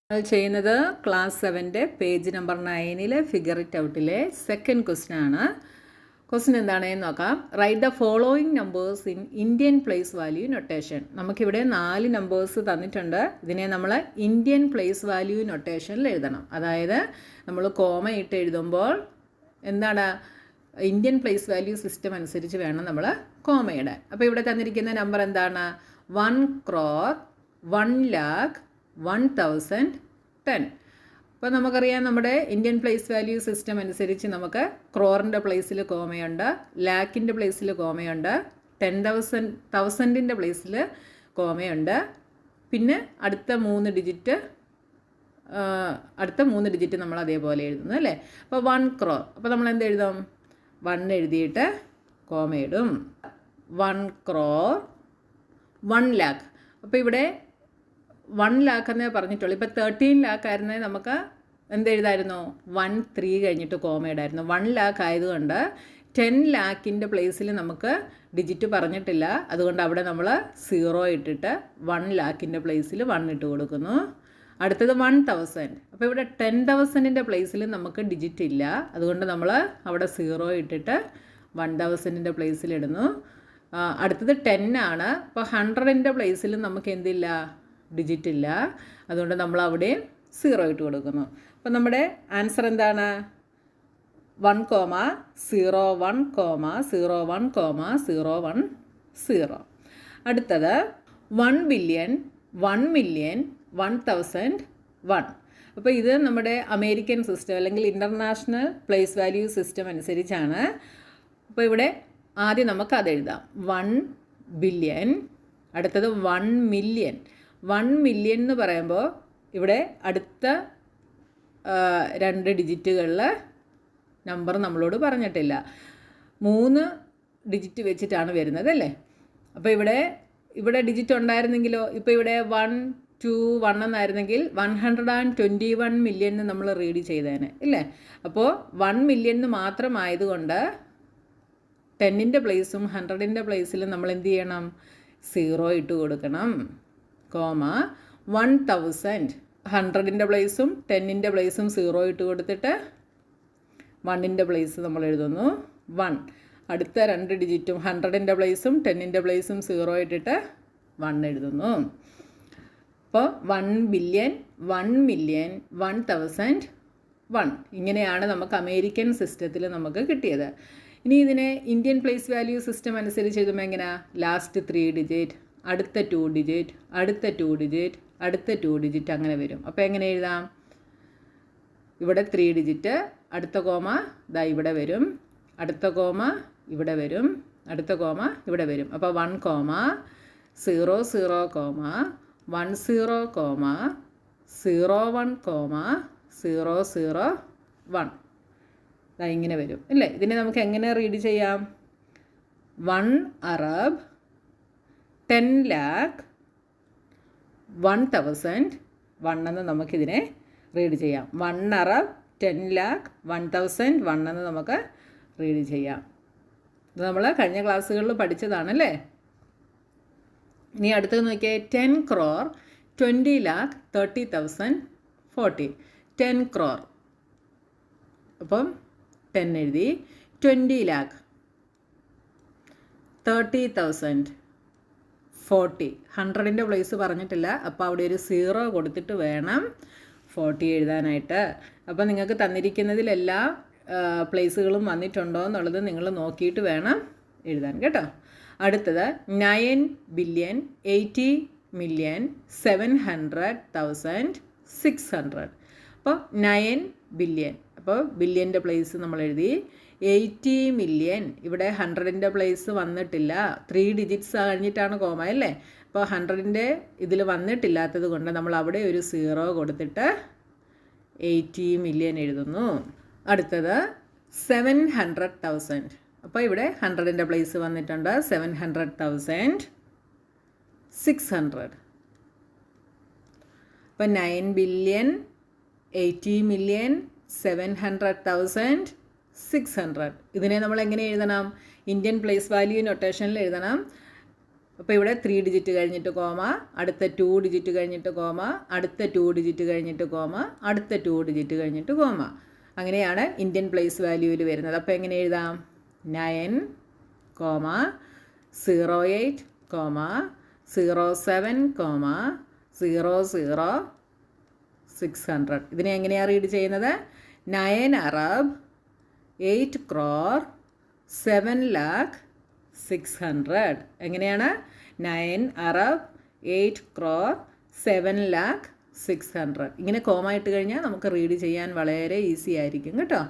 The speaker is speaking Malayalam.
നമ്മൾ ചെയ്യുന്നത് class 7 page number 9 figure it ഔട്ടിലെ സെക്കൻഡ് ക്വസ്റ്റ്യൻ ആണ്. ക്വസ്റ്റ്യൻ എന്താണെന്ന് നോക്കാം. Write the following numbers in Indian place value notation. നമുക്കിവിടെ 4 നമ്പേഴ്സ് തന്നിട്ടുണ്ട്. ഇതിനെ നമ്മൾ ഇന്ത്യൻ പ്ലേസ് വാല്യൂ നൊട്ടേഷനിൽ എഴുതണം. അതായത് നമ്മൾ കോമ ഇട്ട് എഴുതുമ്പോൾ എന്താണ് ഇന്ത്യൻ പ്ലേസ് വാല്യൂ സിസ്റ്റം അനുസരിച്ച് വേണം നമ്മൾ കോമ ഇടാൻ. അപ്പോൾ ഇവിടെ തന്നിരിക്കുന്ന നമ്പർ എന്താണ്? 1 crore, 1 lakh, 1010. അപ്പോൾ നമുക്കറിയാം നമ്മുടെ ഇന്ത്യൻ പ്ലേസ് വാല്യൂ സിസ്റ്റം അനുസരിച്ച് നമുക്ക് ക്രോറിൻ്റെ പ്ലേസിൽ കോമയുണ്ട്, ലാക്കിൻ്റെ പ്ലേസിൽ കോമയുണ്ട്, 10,000ൻ്റെ പ്ലേസിൽ കോമയുണ്ട്. പിന്നെ അടുത്ത 3 ഡിജിറ്റ് നമ്മൾ അതേപോലെ എഴുതുന്നു അല്ലേ. അപ്പോൾ 1 crore, അപ്പോൾ നമ്മൾ എന്ത് എഴുതും? 1 എഴുതിയിട്ട് കോമയിടും. 1 crore, 1 lakh. അപ്പോൾ ഇവിടെ 1 lakh എന്നേ പറഞ്ഞിട്ടുള്ളൂ. ഇപ്പോൾ 13 lakh ആയിരുന്നേ നമുക്ക് എന്തെഴുതായിരുന്നു? 1 കഴിഞ്ഞിട്ട് കോമ ഇടായിരുന്നു. 1 lakh ആയതുകൊണ്ട് 10 lakhൻ്റെ പ്ലേസിൽ നമുക്ക് ഡിജിറ്റ് പറഞ്ഞിട്ടില്ല. അതുകൊണ്ട് അവിടെ നമ്മൾ 0 ഇട്ടിട്ട് 1 lakhൻ്റെ പ്ലേസിൽ 1 ഇട്ട് കൊടുക്കുന്നു. അടുത്തത് 1000. അപ്പോൾ ഇവിടെ 10,000ൻ്റെ പ്ലേസിൽ നമുക്ക് ഡിജിറ്റ് ഇല്ല. അതുകൊണ്ട് നമ്മൾ അവിടെ 0 ഇട്ടിട്ട് 1000ൻ്റെ പ്ലേസിൽ ഇടുന്നു. അടുത്തത് 10 ആണ്. അപ്പോൾ 100ൻ്റെ പ്ലേസിൽ നമുക്ക് എന്തില്ല? ഡിജിറ്റ് ഇല്ല. അതുകൊണ്ട് നമ്മൾ അവിടെ 0 ഇട്ട് കൊടുക്കുന്നു. അപ്പോൾ നമ്മുടെ ആൻസർ എന്താണ്? 1,01,01,01,010. അടുത്തത് 1 billion, 1 million, 1,001. അപ്പോൾ ഇത് നമ്മുടെ അമേരിക്കൻ സിസ്റ്റം അല്ലെങ്കിൽ ഇൻ്റർനാഷണൽ പ്ലേസ് വാല്യൂ സിസ്റ്റം അനുസരിച്ചാണ്. അപ്പോൾ ഇവിടെ ആദ്യം നമുക്ക് അത് എഴുതാം. 1 billion, അടുത്തത് 1 million. 1 million എന്ന് പറയുമ്പോൾ ഇവിടെ അടുത്ത 2 ഡിജിറ്റുകളിൽ നമ്പർ നമ്മളോട് പറഞ്ഞിട്ടില്ല. 3 ഡിജിറ്റ് വെച്ചിട്ടാണ് വരുന്നത് അല്ലേ. അപ്പോൾ ഇവിടെ ഡിജിറ്റ് ഉണ്ടായിരുന്നെങ്കിലോ, ഇപ്പോൾ ഇവിടെ 1, 2, 1 എന്നായിരുന്നെങ്കിൽ 121 million നമ്മൾ റീഡ് ചെയ്തേനെ ഇല്ലേ. അപ്പോൾ 1 million മാത്രമായതുകൊണ്ട് 10ൻ്റെ പ്ലേസും 100ൻ്റെ പ്ലേസിലും നമ്മൾ എന്ത് ചെയ്യണം? 0 ഇട്ട് കൊടുക്കണം. കോമ 1000, 100ൻ്റെ പ്ലേസും 10ൻ്റെ പ്ലേസും 0 ഇട്ട് കൊടുത്തിട്ട് 1ൻ്റെ പ്ലേസ് നമ്മൾ എഴുതുന്നു 1. അടുത്ത 2 ഡിജിറ്റും 100ൻ്റെ പ്ലേസും 10ൻ്റെ പ്ലേസും 0 ഇട്ടിട്ട് 1 എഴുതുന്നു. അപ്പോൾ 1 billion, 1 million, 1,001. ഇങ്ങനെയാണ് നമുക്ക് അമേരിക്കൻ സിസ്റ്റത്തിൽ നമുക്ക് കിട്ടിയത്. ഇനി ഇതിനെ ഇന്ത്യൻ പ്ലേസ് വാല്യൂ സിസ്റ്റം അനുസരിച്ച് എഴുതുമ്പോൾ എങ്ങനെയാണ്? ലാസ്റ്റ് 3 ഡിജിറ്റ്, അടുത്ത 2 ഡിജിറ്റ്, അടുത്ത 2 ഡിജിറ്റ്, അടുത്ത 2 ഡിജിറ്റ് അങ്ങനെ വരും. അപ്പോൾ എങ്ങനെ എഴുതാം? ഇവിടെ 3 ഡിജിറ്റ്, അടുത്ത കോമ ദാ ഇവിടെ വരും, അടുത്ത കോമ ഇവിടെ വരും, അടുത്ത കോമ ഇവിടെ വരും. അപ്പോൾ 1, 0, 0, 1, 0, 0, 1, 0, 0, 1. ദാ ഇങ്ങനെ വരും അല്ലേ. ഇതിനെ നമുക്ക് എങ്ങനെ റീഡ് ചെയ്യാം? 1 Arab, 10 lakh, 1,000, 1 എന്ന് നമുക്കിതിനെ റീഡ് ചെയ്യാം. 1 Arab, 10 lakh, 1,000, 1 എന്ന് നമുക്ക് റീഡ് ചെയ്യാം. ഇത് നമ്മൾ കഴിഞ്ഞ ക്ലാസ്സുകളിൽ പഠിച്ചതാണല്ലേ. ഇനി അടുത്തത് നോക്കിയേ. 10 crore, 20 lakh, 30,000, 40. 10 crore. അപ്പം 10 എഴുതി. 20 lakh, 30,000, 40. 100ൻ്റെ പ്ലേസ് പറഞ്ഞിട്ടില്ല. അപ്പോൾ അവിടെ ഒരു 0 കൊടുത്തിട്ട് വേണം 40 എഴുതാനായിട്ട്. അപ്പോൾ നിങ്ങൾക്ക് തന്നിരിക്കുന്നതിലെല്ലാ പ്ലേസുകളും വന്നിട്ടുണ്ടോ എന്നുള്ളത് നിങ്ങൾ നോക്കിയിട്ട് വേണം എഴുതാൻ കേട്ടോ. അടുത്തത് 9 billion, 80 million, 700,000, 600. അപ്പോൾ 9 billion. അപ്പോൾ ബില്യൻ്റെ പ്ലേസ് നമ്മൾ എഴുതി. 80 million, ഇവിടെ 100ൻ്റെ പ്ലേസ് വന്നിട്ടില്ല. 3 ഡിജിറ്റ്സ് കഴിഞ്ഞിട്ടാണ് കോമ അല്ലേ. അപ്പോൾ 100ൻ്റെ ഇതിൽ വന്നിട്ടില്ലാത്തത് കൊണ്ട് നമ്മൾ അവിടെ ഒരു 0 കൊടുത്തിട്ട് 80 million എഴുതുന്നു. അടുത്തത് 700,000. അപ്പോൾ ഇവിടെ 100ൻ്റെ പ്ലേസ് വന്നിട്ടുണ്ട്. 700,000, 600. അപ്പോൾ 9 billion, 80 million, 700,000, 600. ഇതിനെ നമ്മൾ എങ്ങനെ എഴുതണം? ഇന്ത്യൻ പ്ലേസ് വാല്യൂ നൊട്ടേഷനിൽ എഴുതണം. അപ്പോൾ ഇവിടെ 3 ഡിജിറ്റ് കഴിഞ്ഞിട്ട് കോമ, അടുത്ത 2 ഡിജിറ്റ് കഴിഞ്ഞിട്ട് കോമ, അടുത്ത 2 ഡിജിറ്റ് കഴിഞ്ഞിട്ട് കോമ, അടുത്ത 2 ഡിജിറ്റ് കഴിഞ്ഞിട്ട് കോമ. അങ്ങനെയാണ് ഇന്ത്യൻ പ്ലേസ് വാല്യൂവിൽ വരുന്നത്. അപ്പോൾ എങ്ങനെ എഴുതാം? 9, 08, 07, 00, 600. ഇതിനെ എങ്ങനെയാണ് റീഡ് ചെയ്യുന്നത്? 9 അറബ് 8 crore 7 lakh 600. എങ്ങനെയാണ്? 9 അറബ് 8 crore 7 lakh 600. ഇങ്ങനെ കോമ ഇട്ട് കഴിഞ്ഞാൽ നമുക്ക് റീഡ് ചെയ്യാൻ വളരെ ഈസി ആയിരിക്കും കേട്ടോ.